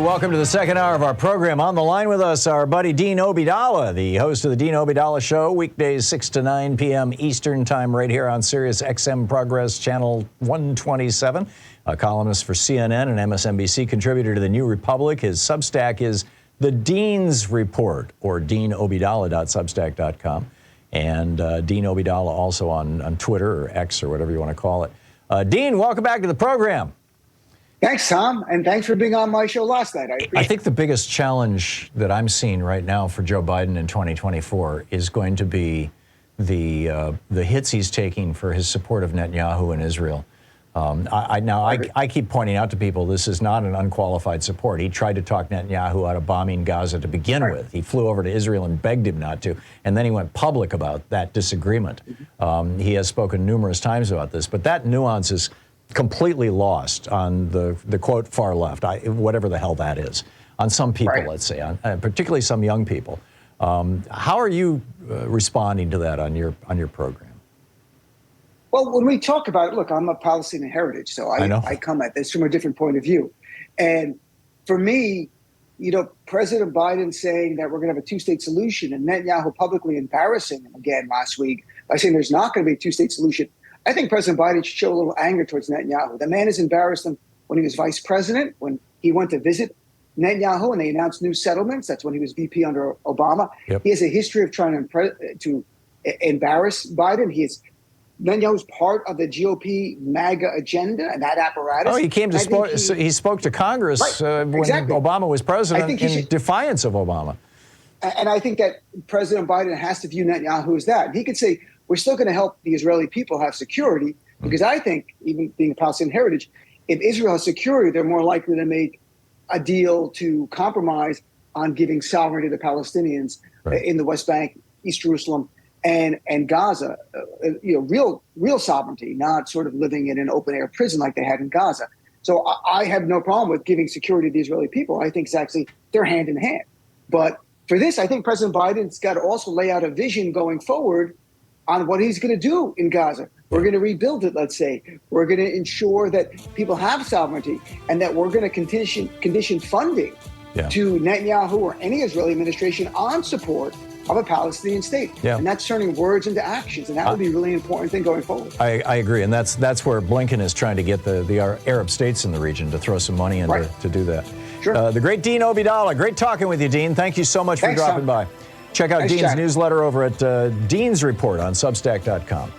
welcome to the second hour of our program. On the line with us, our buddy Dean Obeidallah, the host of the Dean Obeidallah Show, weekdays 6 to 9 p.m. Eastern Time, right here on Sirius XM Progress Channel 127. A columnist for CNN and MSNBC, contributor to the New Republic. His Substack is The Dean's Report, or deanobeidallah.substack.com. And Dean Obeidallah also on Twitter or X or whatever you want to call it. Dean, welcome back to the program. Thanks, Tom, and thanks for being on my show last night. I think the biggest challenge that I'm seeing right now for Joe Biden in 2024 is going to be the hits he's taking for his support of Netanyahu and Israel. I keep pointing out to people this is not an unqualified support. He tried to talk Netanyahu out of bombing Gaza to begin with. He flew over to Israel and begged him not to, and then he went public about that disagreement. He has spoken numerous times about this, but that nuance is completely lost on the quote far left, whatever the hell that is, on some people, let's say, particularly some young people. How are you responding to that on your program? Well, when we talk about it, look, I'm a Palestinian heritage, so I come at this from a different point of view. And for me, you know, President Biden saying that we're going to have a two-state solution and Netanyahu publicly embarrassing him again last week by saying there's not going to be a two-state solution. I think President Biden should show a little anger towards Netanyahu. The man has embarrassed him when he was vice president, when he went to visit Netanyahu and they announced new settlements. That's when he was VP under Obama. Yep. He has a history of trying to embarrass Biden. Netanyahu's part of the GOP MAGA agenda and that apparatus. Oh, he came to he spoke to Congress when Obama was president in defiance of Obama. And I think that President Biden has to view Netanyahu as that. He could say, we're still going to help the Israeli people have security, because I think, even being a Palestinian heritage, if Israel has security, they're more likely to make a deal to compromise on giving sovereignty to the Palestinians in the West Bank, East Jerusalem, and Gaza. Real sovereignty, not sort of living in an open-air prison like they had in Gaza. So I have no problem with giving security to the Israeli people. I think it's actually they're hand in hand. But for this, I think President Biden's got to also lay out a vision going forward on what he's going to do in Gaza. We're going to rebuild it, let's say. We're going to ensure that people have sovereignty and that we're going to condition funding to Netanyahu or any Israeli administration on support of a Palestinian state. And that's turning words into actions, and that would be a really important thing going forward. I agree, and that's where Blinken is trying to get the Arab states in the region to throw some money in to do that. Sure. The great Dean Obeidallah, great talking with you, Dean. Thank you so much for dropping by. Check out Dean's newsletter over at Dean's Report on Substack.com.